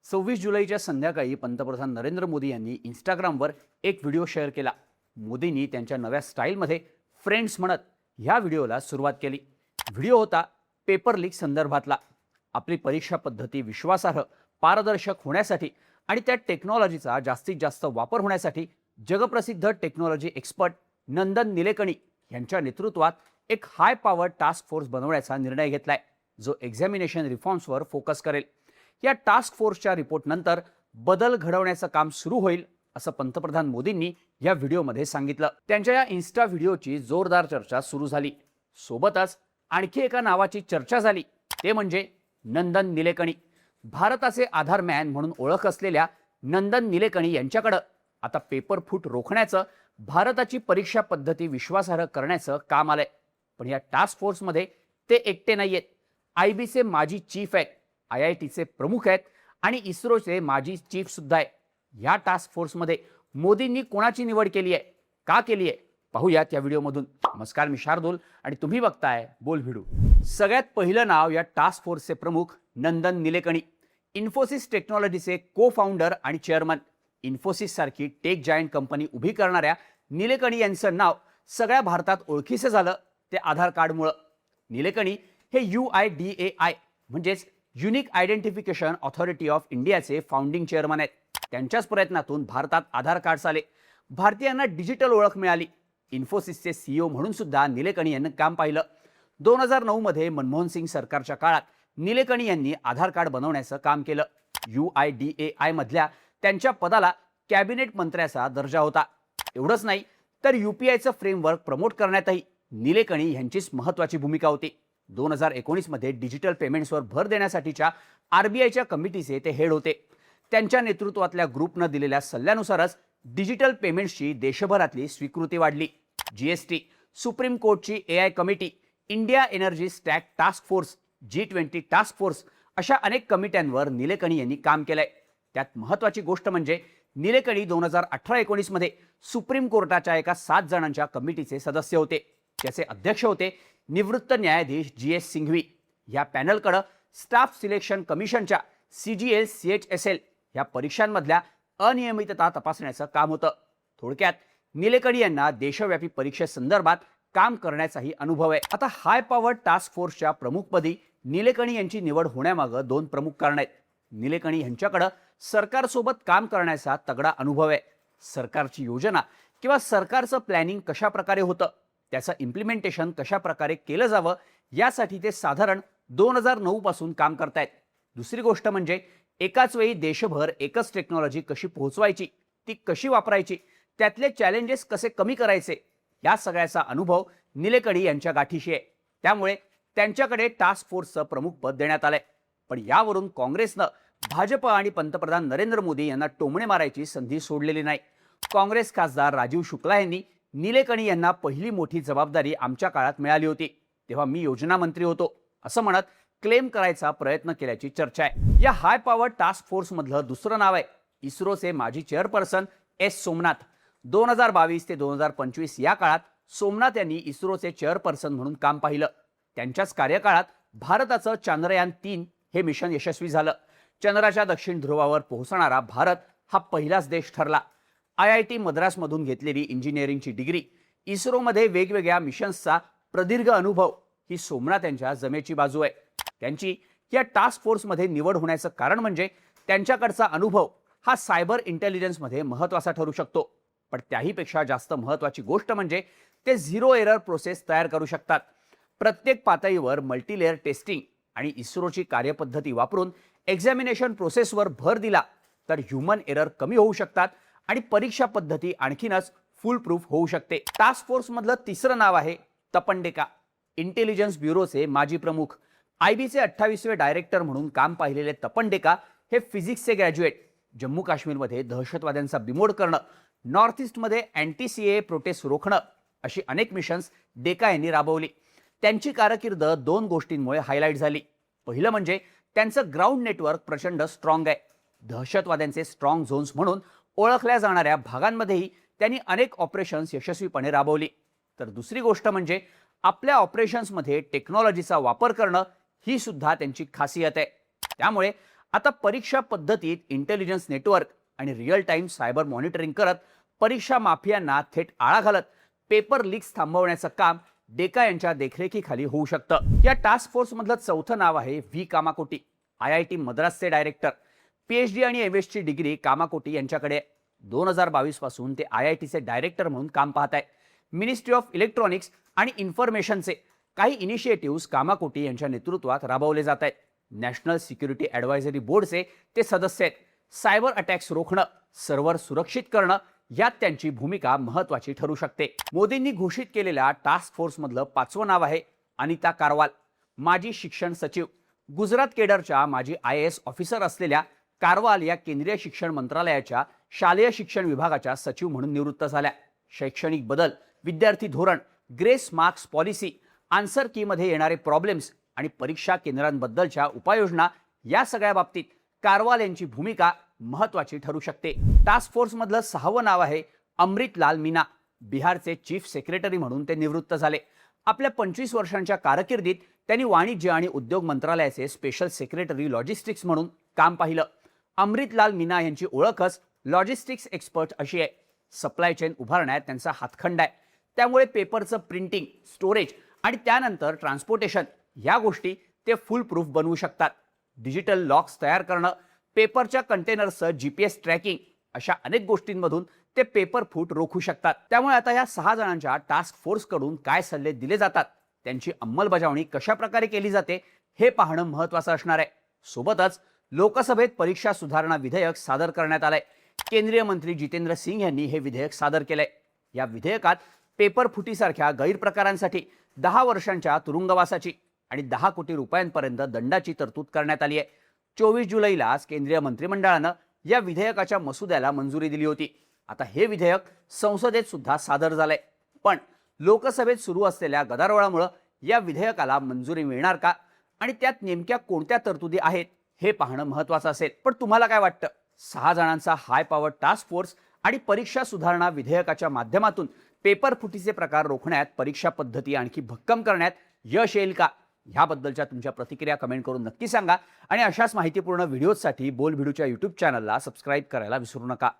26 जुलैच्या संध्याकाळी पंतप्रधान नरेंद्र मोदी यांनी इंस्टाग्रामवर एक व्हिडिओ शेअर केला। मोदींनी त्यांच्या नव्या स्टाईलमध्ये फ्रेंड्स म्हणत ह्या व्हिडिओला सुरुवात केली। व्हिडिओ होता पेपर लीक संदर्भातला। आपली परीक्षा पद्धती विश्वासार्ह, पारदर्शक होण्यासाठी आणि त्या टेक्नॉलॉजीचा जास्तीत जास्त वापर होण्यासाठी जगप्रसिद्ध टेक्नॉलॉजी एक्सपर्ट नंदन निलेकणी यांच्या नेतृत्वात एक हाय पॉवर टास्क फोर्स बनवण्याचा निर्णय घेतलाय, जो एक्झामिनेशन रिफॉर्म्सवर फोकस करेल। या टास्क फोर्सच्या रिपोर्टनंतर बदल घडवण्याचं काम सुरू होईल, असं पंतप्रधान मोदींनी या व्हिडिओमध्ये सांगितलं। त्यांच्या या इन्स्टा व्हिडिओची जोरदार चर्चा सुरू झाली। सोबतच आणखी एका नावाची चर्चा झाली, ते म्हणजे नंदन निलेकणी। भारताचे आधार मॅन म्हणून ओळख असलेल्या नंदन निलेकणी यांच्याकडे आता पेपर फूट रोखण्याचं, भारताची परीक्षा पद्धती विश्वासार्ह करण्याचं काम आलंय। पण या टास्क फोर्समध्ये ते एकटे नाहीयेत। आयबीचे माजी चीफ आहेत, IITचे प्रमुख आहेत आणि इस्रोचे माजी चीफ सुद्धा आहे। या टास्क फोर्समध्ये मोदींनी कोणाची निवड केली आहे, का केली आहे, पाहूयात या व्हिडिओमधून। नमस्कार, मी शार्दूल आणि तुम्ही बघताय बोल व्हिडिओ। सगळ्यात पहिलं नाव या टास्क फोर्सचे प्रमुख नंदन निलेकणी, इन्फोसिस टेक्नॉलॉजीचे को फाउंडर आणि चेअरमन। इन्फोसिस सारखी टेक जायंट कंपनी उभी करणाऱ्या निलेकणी यांचं नाव सगळ्या भारतात ओळखीचं झालं ते आधार कार्डमुळे। निलेकणी हे UIDAI म्हणजेच युनिक आयडेंटिफिकेशन ऑथॉरिटी ऑफ इंडियाचे फाउंडिंग चेअरमन आहेत। त्यांच्याच प्रयत्नातून भारतात आधार कार्ड आले, भारतीयांना डिजिटल ओळख मिळाली। इन्फोसिसचे CEO म्हणून सुद्धा निलेकणी यांनी काम पाहिलं। 2009 मध्ये मनमोहन सिंग सरकारच्या काळात निलेकणी यांनी आधार कार्ड बनवण्याचं काम केलं। UIDAI मधल्या त्यांच्या पदाला कॅबिनेट मंत्र्याचा दर्जा होता। एवढंच नाही तर UPIचं फ्रेमवर्क प्रमोट करण्यातही निलेकणी यांचीच महत्त्वाची भूमिका होती। 2019 मध्ये डिजिटल पेमेंट्सवर भर देण्यासाठीच्या RBIच्या कमिटीचे ते हेड होते। त्यांच्या नेतृत्वातल्या ग्रुपनं दिलेल्या सल्ल्यानुसारच डिजिटल पेमेंट्सची देशभरातली स्वीकृती वाढली। GST, सुप्रीम कोर्टची AI committee, India energy stack task force, G20 task force अशा अनेक कमिट्यांवर निलेकणी यांनी काम केलंय। त्यात महत्त्वाची गोष्ट म्हणजे निलेकणी 2018-19 मध्ये सुप्रीम कोर्टाच्या एका 7 जणांच्या कमिटीचे सदस्य होते। त्याचे अध्यक्ष होते निवृत्त न्यायाधीश GS सिंघवी। या पॅनलकडे स्टाफ सिलेक्शन कमिशनच्या CGL CHSL या परीक्षांमधल्या अनियमितता तपासण्याचं काम होतं। थोडक्यात निलेकणी यांना देशव्यापी परीक्षेसंदर्भात काम करण्याचाही अनुभव आहे। आता हाय पॉवर टास्क फोर्सच्या प्रमुखपदी निलेकणी यांची निवड होण्यामागे 2 प्रमुख कारण आहेत। निलेकणी यांच्याकडे सरकारसोबत काम करण्याचा तगडा अनुभव आहे। सरकारची योजना किंवा सरकारचं प्लॅनिंग कशा प्रकारे होतं, त्याचं इम्प्लिमेंटेशन कशा प्रकारे केलं जावं, यासाठी ते साधारण 2009 पासून काम करतायत। दुसरी गोष्ट म्हणजे एकाच वेळी देशभर एकच टेक्नॉलॉजी कशी पोहोचवायची, ती कशी वापरायची, त्यातले चॅलेंजेस कसे कमी करायचे, या सगळ्याचा अनुभव निलेकणी यांच्या गाठीशी आहे। त्यामुळे त्यांच्याकडे टास्क फोर्सचं प्रमुख पद देण्यात आलंय। पण यावरून काँग्रेसनं भाजप आणि पंतप्रधान नरेंद्र मोदी यांना टोमणे मारायची संधी सोडलेली नाही। काँग्रेस खासदार राजीव शुक्ला यांनी निलेकणी यांना पहिली मोठी जबाबदारी आमच्या काळात मिळाली होती, तेव्हा मी योजना मंत्री होतो, असं म्हणत क्लेम करायचा प्रयत्न केल्याची चर्चा आहे। या हाय पॉवर टास्क फोर्स मधलं दुसरं नाव आहे इस्रोचे माजी चेअरपर्सन S सोमनाथ। 2022 ते 2025 या काळात सोमनाथ यांनी इस्रोचे चेअरपर्सन म्हणून काम पाहिलं। त्यांच्याच कार्यकाळात भारताचं चांद्रयान-3 हे मिशन यशस्वी झालं। चंद्राच्या दक्षिण ध्रुवावर पोहोचणारा भारत हा पहिलाच देश ठरला। IIT मद्रासमधून घेतलेली इंजिनिअरिंगची डिग्री, इस्रोमध्ये वेगवेगळ्या मिशन्सचा प्रदीर्घ अनुभव ही सोमनाथ यांच्या जमेची बाजू आहे। त्यांची या टास्क फोर्समध्ये निवड होण्याचं कारण म्हणजे त्यांच्याकडचा अनुभव हा सायबर इंटेलिजन्समध्ये महत्त्वाचा ठरू शकतो। पण त्याहीपेक्षा जास्त महत्त्वाची गोष्ट म्हणजे ते झिरो एरर प्रोसेस तयार करू शकतात। प्रत्येक पातळीवर मल्टीलेअर टेस्टिंग आणि इस्रोची कार्यपद्धती वापरून एक्झामिनेशन प्रोसेसवर भर दिला तर ह्यूमन एरर कमी होऊ शकतात आणि परीक्षा पद्धती आणखीनच फुल प्रूफ होऊ शकते। टास्क फोर्स मधलं तिसरं नाव आहे तपंडेका, इंटेलिजन्स ब्युरोचे माजी प्रमुख। IBचे 28वे डायरेक्टर म्हणून काम पाहिलेले तपंडेका हे फिजिक्सचे ग्रॅज्युएट। जम्मू काश्मीरमध्ये दहशतवाद्यांचा बिमोड करणं, नॉर्थ ईस्टमध्ये अँटी-CAA प्रोटेस्ट रोखणं अशी अनेक मिशन्स डेका यांनी राबवली। त्यांची कारकीर्द 2 गोष्टींमुळे हायलाईट झाली। पहिलं म्हणजे त्यांचं ग्राउंड नेटवर्क प्रचंड स्ट्रॉंग आहे। दहशतवाद्यांचे स्ट्रॉंग झोन्स म्हणून ओळखल्या जाणाऱ्या भागांमध्येही त्यांनी अनेक ऑपरेशन्स यशस्वीपणे राबवली। तर दुसरी गोष्ट म्हणजे आपल्या ऑपरेशन्समध्ये टेक्नॉलॉजीचा वापर करणं ही सुद्धा त्यांची खासियत आहे। त्यामुळे आता परीक्षा पद्धतीत इंटेलिजन्स नेटवर्क आणि रिअल टाइम सायबर मॉनिटरिंग करत परीक्षा माफियांना थेट आळा घालत पेपर लीक्स थांबवण्याचं काम डेका यांच्या देखरेखीखाली होऊ शकतं. या टास्क फोर्स मधलं चौथं नाव आहे व्ही कामाकोटी. IIT मद्रासचे डायरेक्टर, PhD आणि MS ची डिग्री कामाकोटी यांच्याकडे 2022 पासून ते IITचे डायरेक्टर म्हणून काम पाहत आहे. मिनिस्ट्री ऑफ इलेक्ट्रॉनिक्स आणि इन्फॉर्मेशनचे काही इनिशिएटिव्ह कामाकोटी यांच्या नेतृत्वात राबवले जात आहेत. नॅशनल सिक्युरिटी ॲडवायझरी बोर्डचे ते सदस्य आहेत. सायबर अटॅक्स रोखणं, सर्व्हर सुरक्षित करणं यात त्यांची भूमिका महत्त्वाची ठरू शकते. मोदींनी घोषित केलेल्या टास्क फोर्समधलं 5वं नाव आहे अनिता कारवाल. माजी शिक्षण सचिव, गुजरात केडरच्या माजी IAS ऑफिसर असलेल्या कारवाल या केंद्रीय शिक्षण मंत्रालयाच्या शालेय शिक्षण विभागाच्या सचिव म्हणून निवृत्त झाल्या. शैक्षणिक बदल, विद्यार्थी धोरण, ग्रेस मार्क्स पॉलिसी, आन्सर कीमध्ये येणारे प्रॉब्लेम्स आणि परीक्षा केंद्रांबद्दलच्या उपाययोजना या सगळ्या बाबतीत कारवाल यांची भूमिका महत्त्वाची ठरू शकते. टास्क फोर्समधलं 6वं नाव आहे अमृतलाल मीना. बिहारचे चीफ सेक्रेटरी म्हणून ते निवृत्त झाले. आपल्या 25 वर्षांच्या कारकिर्दीत त्यांनी वाणिज्य आणि उद्योग मंत्रालयाचे स्पेशल सेक्रेटरी लॉजिस्टिक्स म्हणून काम पाहिलं. अमृतलाल मीना यांची ओळखच लॉजिस्टिक्स एक्सपर्ट अशी आहे. सप्लाय चेन उभारण्यात त्यांचा हातखंडा आहे. त्यामुळे पेपरचं प्रिंटिंग, स्टोरेज आणि त्यानंतर ट्रान्सपोर्टेशन या गोष्टी ते फुल प्रूफ बनवू शकतात. डिजिटल लॉक्स तयार करणं, पेपरच्या कंटेनर्सचं GPS ट्रॅकिंग अशा अनेक गोष्टींमधून ते पेपर फूट रोखू शकतात. त्यामुळे आता या 6 जणांच्या टास्क फोर्सकडून काय सल्ले दिले जातात, त्यांची अंमलबजावणी कशा प्रकारे केली जाते हे पाहणं महत्त्वाचं असणार आहे. सोबतच लोकसभेत परीक्षा सुधारणा विधेयक सादर करण्यात आलंय. केंद्रीय मंत्री जितेंद्र सिंग यांनी हे विधेयक सादर केलंय. या विधेयकात पेपर फुटीसारख्या गैरप्रकारांसाठी 10 वर्षांच्या तुरुंगवासाची आणि 10 कोटी रुपयांपर्यंत दंडाची तरतूद करण्यात आली आहे. 24 जुलैला केंद्रीय मंत्रिमंडळानं या विधेयकाच्या मसुद्याला मंजुरी दिली होती. आता हे विधेयक संसदेत सुद्धा सादर झालंय. पण लोकसभेत सुरू असलेल्या गदारोळामुळे या विधेयकाला मंजुरी मिळणार का आणि त्यात नेमक्या कोणत्या तरतुदी आहेत हे पाहणं महत्त्वाचं असेल. पण तुम्हाला काय वाटतं, 6 जणांचा हाय पॉवर टास्क फोर्स आणि परीक्षा सुधारणा विधेयकाच्या माध्यमातून पेपर फुटीचे प्रकार रोखण्यात, परीक्षा पद्धती आणखी भक्कम करण्यात यश येईल का? ह्याबद्दलच्या तुमच्या प्रतिक्रिया कमेंट करून नक्की सांगा आणि अशाच माहितीपूर्ण व्हिडिओजसाठी बोलबिडूच्या YouTube चॅनलला सबस्क्राईब करायला विसरू नका.